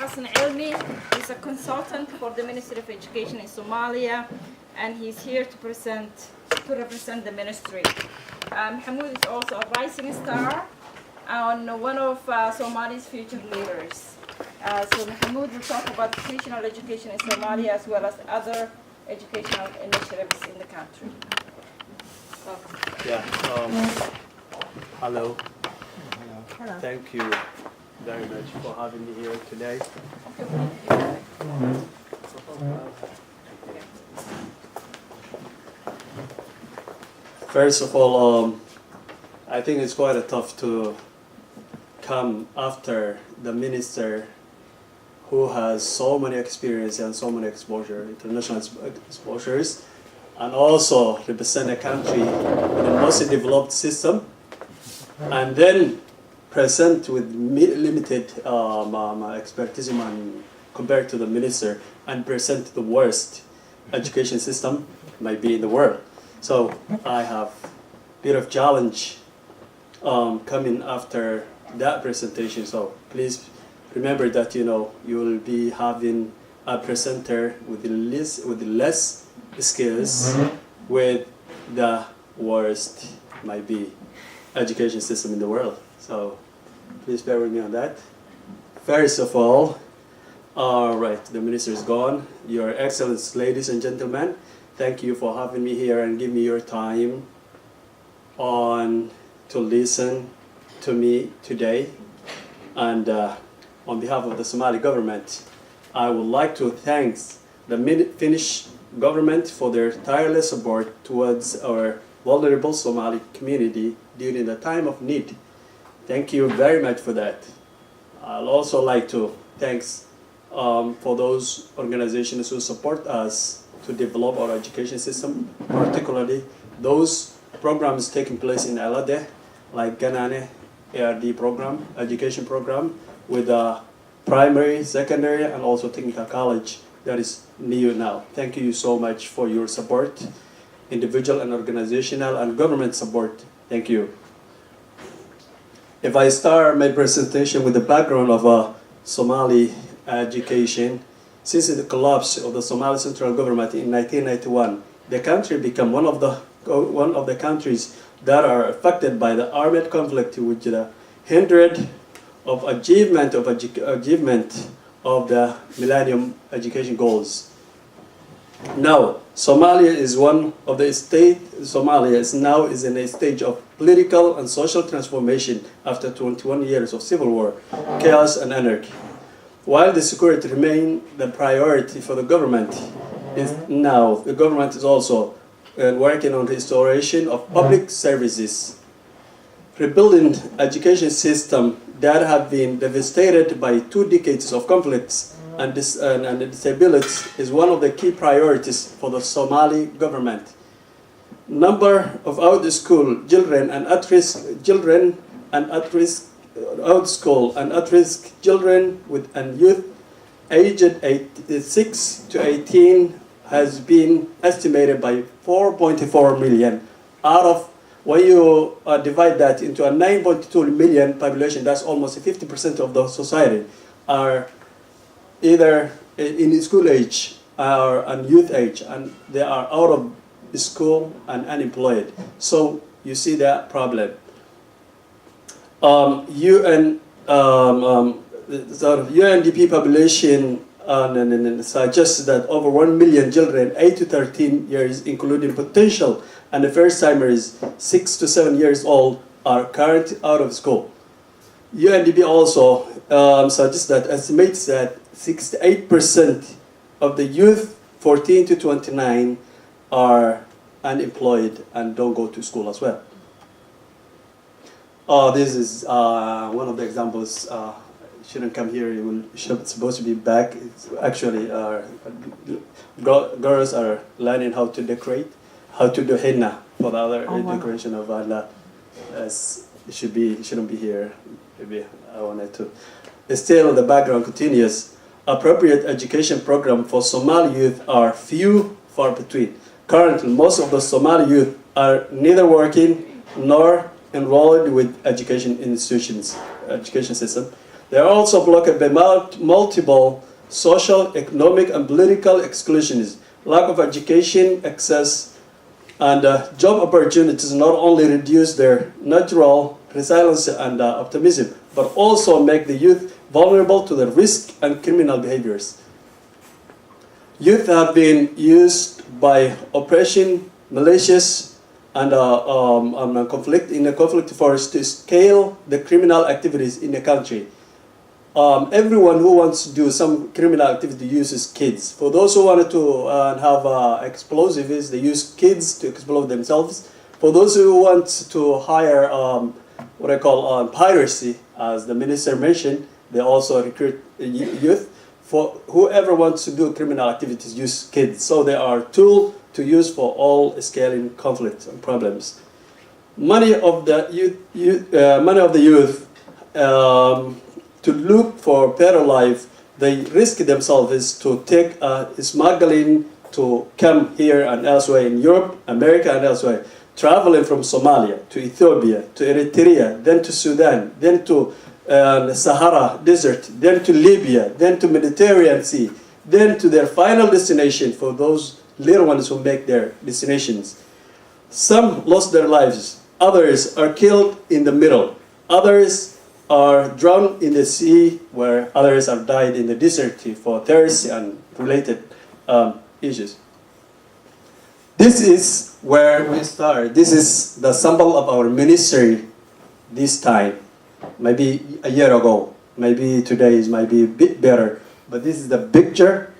Hassan Elmi. He's a consultant for the Ministry of Education in Somalia, and he's here to represent the ministry. Mohamud is also a rising star and one of Somalia's future leaders. So Mohamud will talk about vocational education in Somalia as well as other educational initiatives in the country. Yeah. Hello. Hello. Thank you very much for having me here today. First of all, I think it's quite tough to come after the minister who has so many experience and so many exposure, international exposures, and also represent a country with the most developed system, and then present with limited expertise compared to the minister, and present the worst education system might be in the world. So I have a bit of challenge coming after that presentation. So please remember that you will be having a presenter with less skills, with the worst might be education system in the world. So please bear with me on that. First of all right, the minister is gone. Your Excellencies, ladies and gentlemen, thank you for having me here and give me your time to listen to me today. And on behalf of the Somali government, I would like to thank the Finnish government for their tireless support towards our vulnerable Somali community during the time of need. Thank you very much for that. I'd also like to thank for those organizations who support us to develop our education system, particularly those programs taking place in Alade, like Ganane ARD program, education program, with a primary, secondary, and also technical college that is new now. Thank you so much for your support, individual and organizational and government support. Thank you. If I start my presentation with the background of Somali education, since the collapse of the Somali central government in 1991, the country became one of the countries that are affected by the armed conflict, which hindered of achievement of the Millennium Education Goals. Now, Somalia is one of the Somalia is now in a stage of political and social transformation after 21 years of civil war, chaos and anarchy. While the security remains the priority for the government, the government is also working on restoration of public services. Rebuilding education system that have been devastated by 2 decades of conflicts and disability is one of the key priorities for the Somali government. Number of out-of-school children and at-risk children out-of-school and at-risk children and youth aged 6 to 18 has been estimated by 4.4 million. Out of, when you divide that into a 9.2 million population, that's almost 50% of the society are either in school age or youth age, and they are out of school and unemployed. So you see that problem. UNDP population suggests that over 1 million children 8 to 13 years, including potential and the first timers 6 to 7 years old, are currently out of school. UNDP also estimates that 68% of the youth 14 to 29 are unemployed and don't go to school as well. This is one of the examples. Shouldn't come here. Supposed to be back. It's actually, girls are learning how to decorate, how to do henna for the other decoration of Allah. Shouldn't be here. Maybe I wanted to. Still, the background continues. Appropriate education program for Somali youth are few, far between. Currently, most of the Somali youth are neither working nor enrolled with education institutions, education system. They are also blocked by multiple social, economic, and political exclusions, lack of education, access, and job opportunities not only reduce their natural resilience and optimism, but also make the youth vulnerable to the risk and criminal behaviors. Youth have been used by oppression, militias, and conflict force to scale the criminal activities in the country. Everyone who wants to do some criminal activity uses kids. For those who wanted to have explosives, they use kids to explode themselves. For those who want to hire what I call piracy, as the minister mentioned, they also recruit youth. For whoever wants to do criminal activities, use kids. So they are a tool to use for all scaling conflicts and problems. Many of the youth to look for better life, they risk themselves to take smuggling to come here and elsewhere in Europe, America, and elsewhere, traveling from Somalia to Ethiopia, to Eritrea, then to Sudan, then to the Sahara Desert, then to Libya, then to Mediterranean Sea, then to their final destination for those little ones who make their destinations. Some lost their lives, others are killed in the middle, others are drowned in the sea, where others have died in the desert for thirst and related issues. This is where we start. This is the symbol of our ministry this time. Maybe a year ago, maybe today might be a bit better, but this is the picture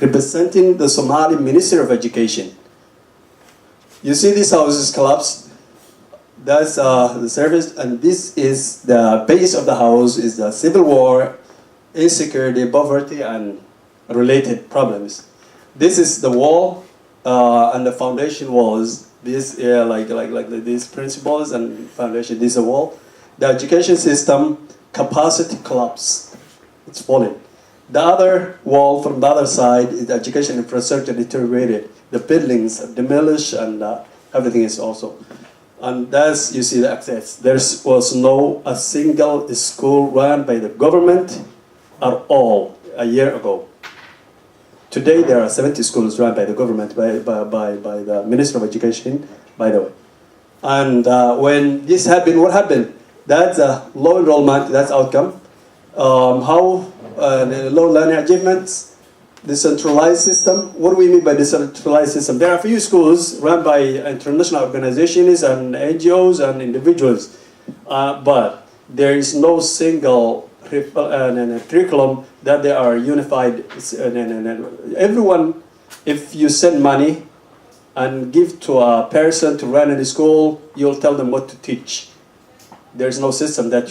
representing the Somali Ministry of Education. You see this house is collapsed. That's the service, and this is the base of the house, is the civil war, insecurity, poverty, and related problems. This is the wall and the foundation walls. This like these principles and foundation. This is a wall. The education system capacity collapse. It's falling. The other wall from the other side is the education infrastructure deteriorated. The buildings are demolished and everything is also. And that's, you see the access. There was no a single school run by the government at all a year ago. Today there are 70 schools run by the government, by the Minister of Education, by the way. And when this happened, what happened? That's a low enrollment, that's outcome. How the low learning achievements, decentralized system. What do we mean by decentralized system? There are a few schools run by international organizations and NGOs and individuals, but there is no single curriculum that they are unified. Everyone, if you send money and give to a person to run any school, you'll tell them what to teach. There's no system that,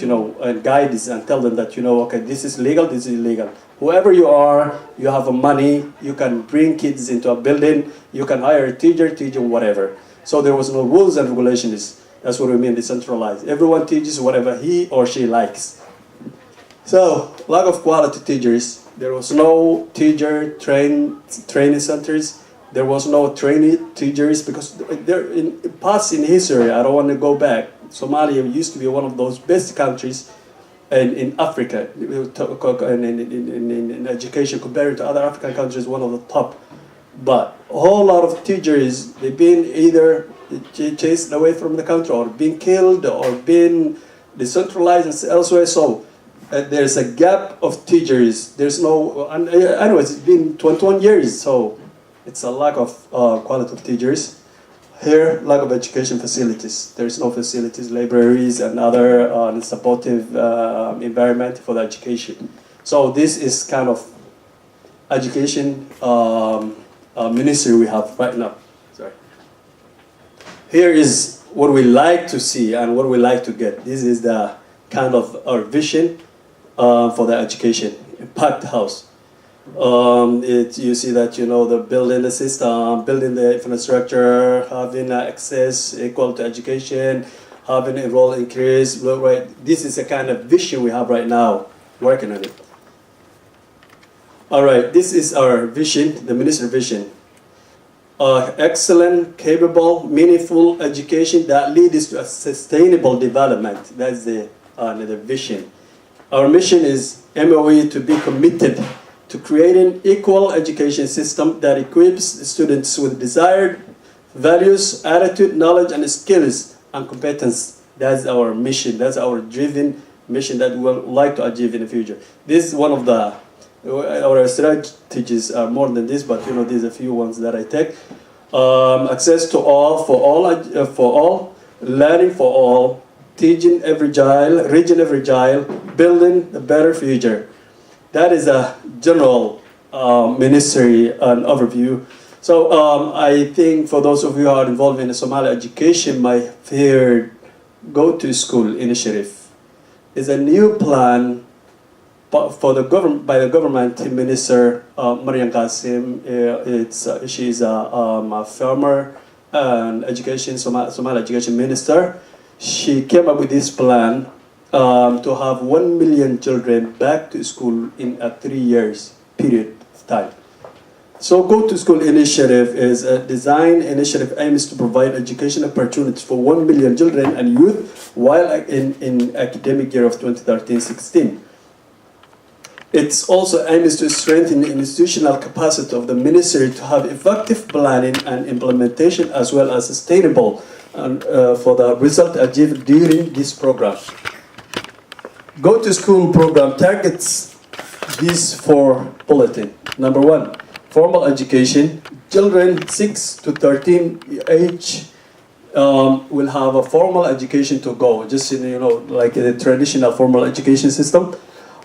guides and tell them that, okay, this is legal, this is illegal. Whoever you are, you have money, you can bring kids into a building, you can hire a teacher, teach them whatever. So there was no rules and regulations. That's what we mean, decentralized. Everyone teaches whatever he or she likes. So, lack of quality teachers. There was no teacher training centers. There was no trainee teachers because in past in history, I don't want to go back. Somalia used to be one of those best countries in Africa in education compared to other African countries, one of the top. But a whole lot of teachers, they've been either chased away from the country or being killed or being decentralized elsewhere. So there's a gap of teachers. There's no, anyways, it's been 21 years, so it's a lack of quality of teachers. Here, lack of education facilities. There's no facilities, libraries, and other supportive environment for the education. So this is kind of education ministry we have right now. Sorry. Here is what we like to see and what we like to get. This is the kind of our vision for the education. Impact house. You see that, the building the system, building the infrastructure, having access equal to education, having enroll increase, right? This is the kind of vision we have right now, working on it. All right, this is our vision, the ministry vision. Excellent, capable, meaningful education that leads to a sustainable development. That's the vision. Our mission is MOE to be committed to creating equal education system that equips students with desired values, attitude, knowledge, and skills and competence. That's our mission. That's our driven mission that we would like to achieve in the future. This is one of the our strategies are more than this, but these are a few ones that I take. Access to all for all, learning for all, teaching every child, reaching every child, building a better future. That is a general ministry and overview. So I think for those of you who are involved in the Somali education, my third Go to School initiative is a new plan for the government by the government minister Mariam Qasim. She's a former education Somali education minister. She came up with this plan to have 1 million children back to school in a 3 years period of time. So Go to School initiative is a design initiative aims to provide education opportunities for 1 million children and youth while in academic year of 2013-16. It also aims to strengthen the institutional capacity of the ministry to have effective planning and implementation as well as sustainable and for the result achieved during this program. Go to School program targets these 4 bulletins. Number 1, formal education. Children 6 to 13 age will have a formal education to go, just like the traditional formal education system.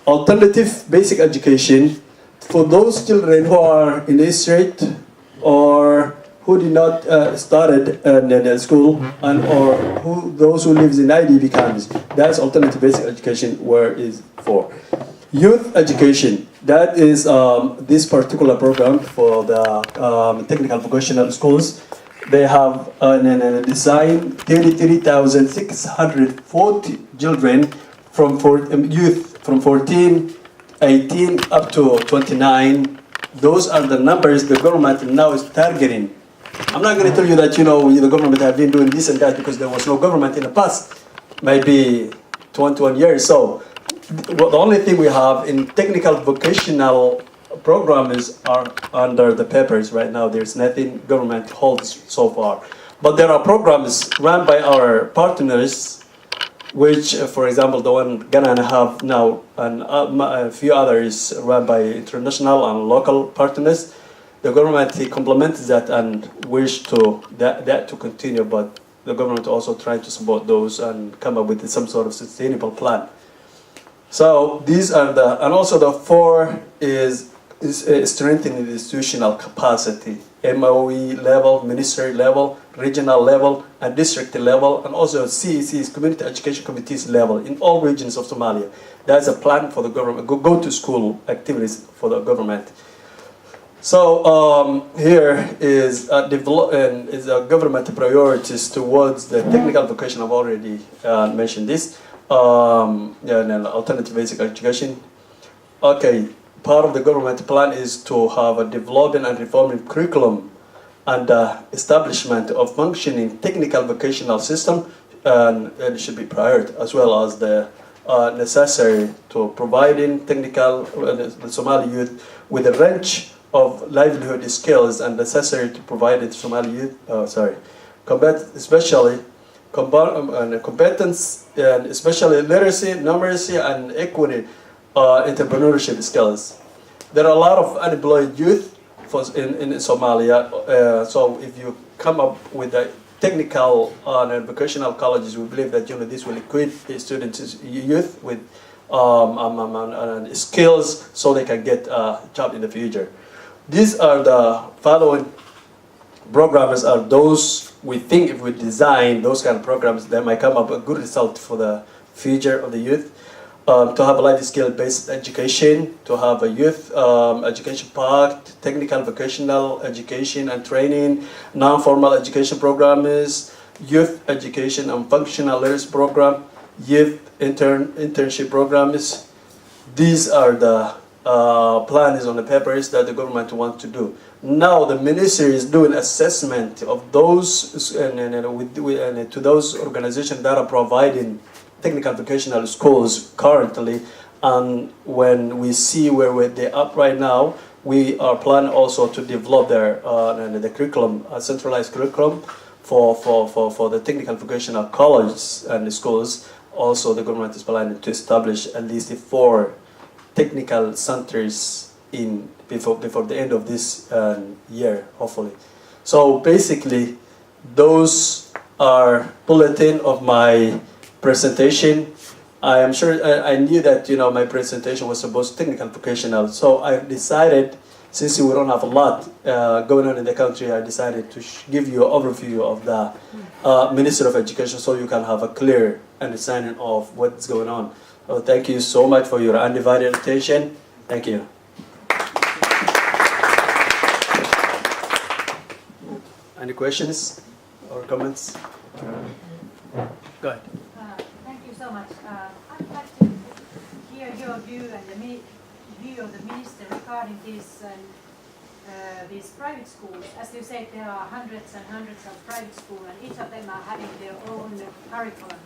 Alternative basic education for those children who are in the street or who did not started in school and or those who lives in IDP camps. That's alternative basic education where is for. Youth education, that is this particular program for the technical vocational schools. They have designed 33,640 children from youth from 14, 18 up to 29. Those are the numbers the government now is targeting. I'm not going to tell you that the government have been doing this and that because there was no government in the past, maybe 21 years. So the only thing we have in technical vocational programs are under the papers right now. There's nothing government holds so far. But there are programs run by our partners, which, for example, the one Ghana have now, and a few others run by international and local partners. The government complements that and wish to that to continue, but the government also trying to support those and come up with some sort of sustainable plan. So these are and also the 4 is strengthening the institutional capacity, MOE level, ministry level, regional level, and district level, and also CEC's, Community Education Committees level in all regions of Somalia. That's a plan for the government, go to school activities for the government. So here is a government priorities towards the technical vocation. I've already mentioned this. Alternative basic education. Okay. Part of the government plan is to have a developing and reforming curriculum and establishment of functioning technical vocational system, and it should be prior as well as the necessary to providing technical the Somali youth with a range of livelihood skills and necessary to provide the Somali youth especially competence and especially literacy, numeracy, and equity. Entrepreneurship skills. There are a lot of unemployed youth in Somalia. So if you come up with a technical and vocational colleges, we believe that this will equip the students, youth, with skills so they can get a job in the future. These are the following programs are those we think if we design those kind of programs, they might come up a good result for the future of the youth. To have a life skill-based education, to have a youth education park, technical vocational education and training, non-formal education programs, youth education and functional literacy program, youth internship programs. These are the plans on the papers that the government wants to do. Now the ministry is doing assessment of those to those organizations that are providing technical vocational schools currently, And when we see where they're up right now, we are planning also to develop the curriculum, a centralized curriculum for the technical vocational colleges and the schools. Also, the government is planning to establish at least 4 technical centers before the end of this year, hopefully. So basically, those are bulletin of my presentation. I am sure I knew that my presentation was supposed to technical vocational, so I decided, since we don't have a lot going on in the country, I decided to give you an overview of the Ministry of Education so you can have a clear understanding of what's going on. So thank you so much for your undivided attention. Thank you. Any questions or comments? Go ahead. Thank you so much. I'd like to hear your view and the view of the minister regarding these private schools. As you said, there are hundreds and hundreds of private schools, and each of them are having their own curriculum.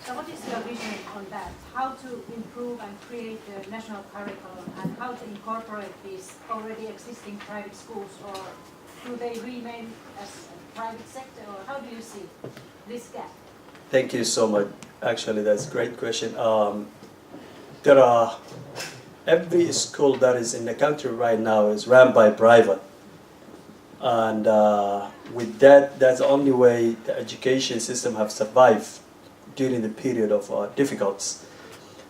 So what is your vision on that? How to improve and create a national curriculum, and how to incorporate these already existing private schools, or do they remain as a private sector, or how do you see this gap? Thank you so much. Actually, that's a great question. Every school that is in the country right now is run by private. And with that, that's the only way the education system have survived during the period of difficulties.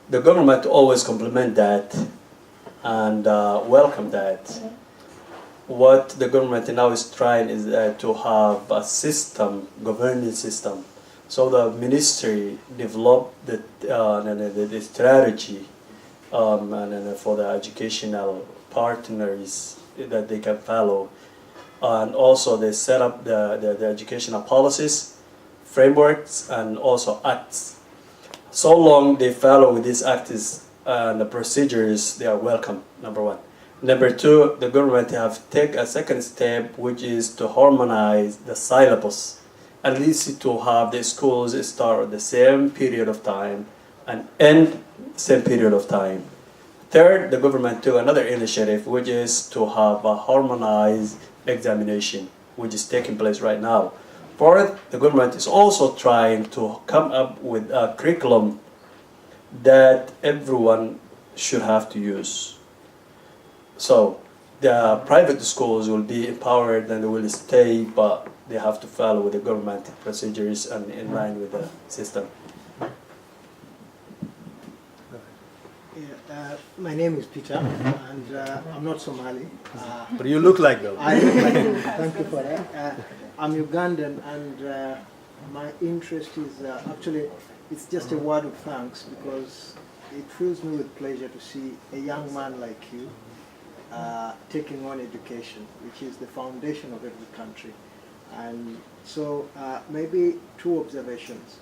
The government always compliment that and welcome that. What the government now is trying is to have a system, governing system. So the ministry developed the strategy and for the educational partners that they can follow. And also they set up the educational policies, frameworks, and also acts. So long they follow with these acts and the procedures, they are welcome, number one. Number two, the government have taken a second step, which is to harmonize the syllabus, at least to have the schools start at the same period of time and end same period of time. Third, the government took another initiative, which is to have a harmonized examination, which is taking place right now. Fourth, the government is also trying to come up with a curriculum that everyone should have to use. So the private schools will be empowered and they will stay, but they have to follow with the government procedures and in line with the system. My name is Peter, and I'm not Somali. But you look like them. I look like them. Thank you for that. I'm Ugandan, and my interest is actually, it's just a word of thanks, because it fills me with pleasure to see a young man like you taking on education, which is the foundation of every country. And so maybe 2 observations.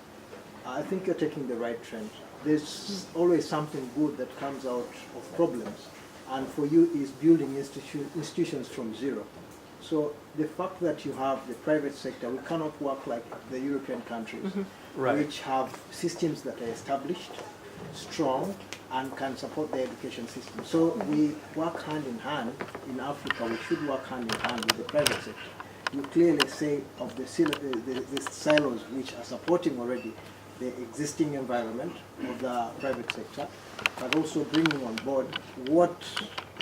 I think you're taking the right trend. There's always something good that comes out of problems, and for you is building institutions from zero. So the fact that you have the private sector, we cannot work like the European countries, Right. which have systems that are established, strong, and can support the education system. So we work hand in hand in Africa. We should work hand in hand with the private sector. You clearly say of the silos which are supporting already the existing environment of the private sector, but also bringing on board what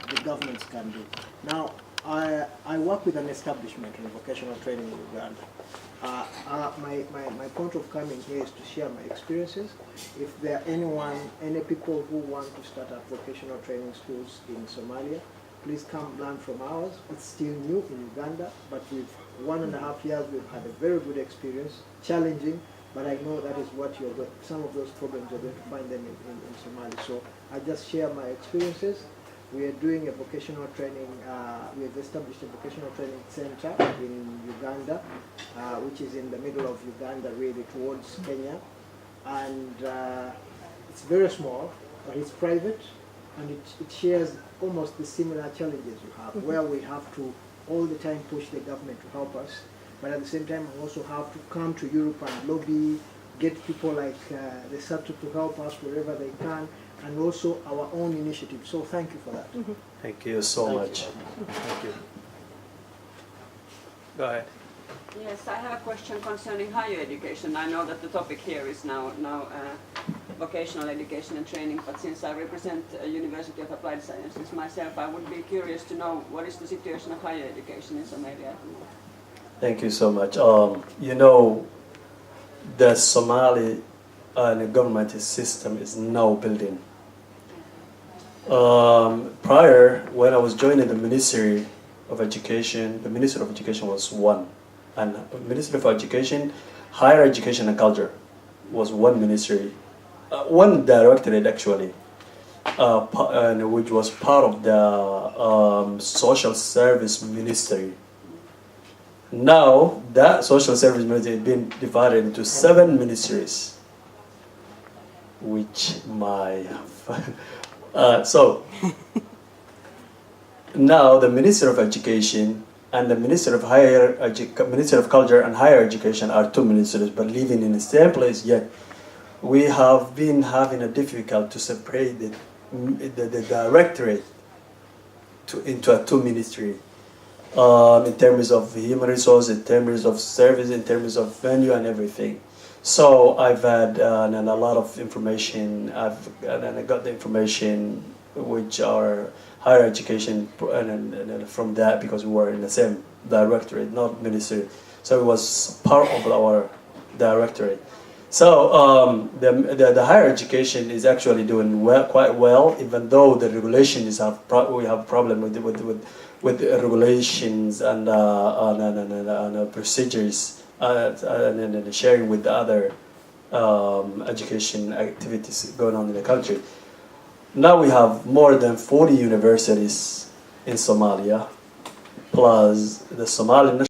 the governments can do. Now, I work with an establishment in vocational training in Uganda. My point of coming here is to share my experiences. If there are any people who want to start up vocational training schools in Somalia, please come learn from ours. It's still new in Uganda, but with 1.5 years, we've had a very good experience, challenging, but I know that is what some of those problems you're going to find them in Somalia. So I just share my experiences. We are doing a vocational training, we have established a vocational training center in Uganda, which is in the middle of Uganda, really towards Kenya. And it's very small, but it's private, and it shares almost the similar challenges you have, where we have to all the time push the government to help us, but at the same time we also have to come to Europe and lobby, get people like the SATU to help us wherever they can, and also our own initiative. So thank you for that. Thank you so much. Thank you. Go ahead. Yes, I have a question concerning higher education. I know that the topic here is now vocational education and training, but since I represent a University of Applied Sciences myself, I would be curious to know what is the situation of higher education in Somalia at the moment. Thank you so much. You know, the Somali government system is now building. Prior, when I was joining the Ministry of Education, the Ministry of Education was one. And Ministry of Education, Higher Education and Culture was one ministry, one directorate actually, which was part of the Social Service Ministry. Now, that Social Service Ministry has been divided into 7 ministries, which so now the Minister of Education and the Minister of Minister of Culture and Higher Education are 2 ministries, but living in the same place. Yet we have been having a difficult to separate the directorate into a 2 ministry. In terms of human resources, in terms of service, in terms of venue and everything. So I've had and a lot of information. I got the information which are higher education and from that, because we were in the same directorate, not ministry. So it was part of our directorate. So the higher education is actually doing quite well, even though the regulations we have problem with the regulations and procedures and sharing with the other education activities going on in the country. Now we have more than 40 universities in Somalia, plus the Somalian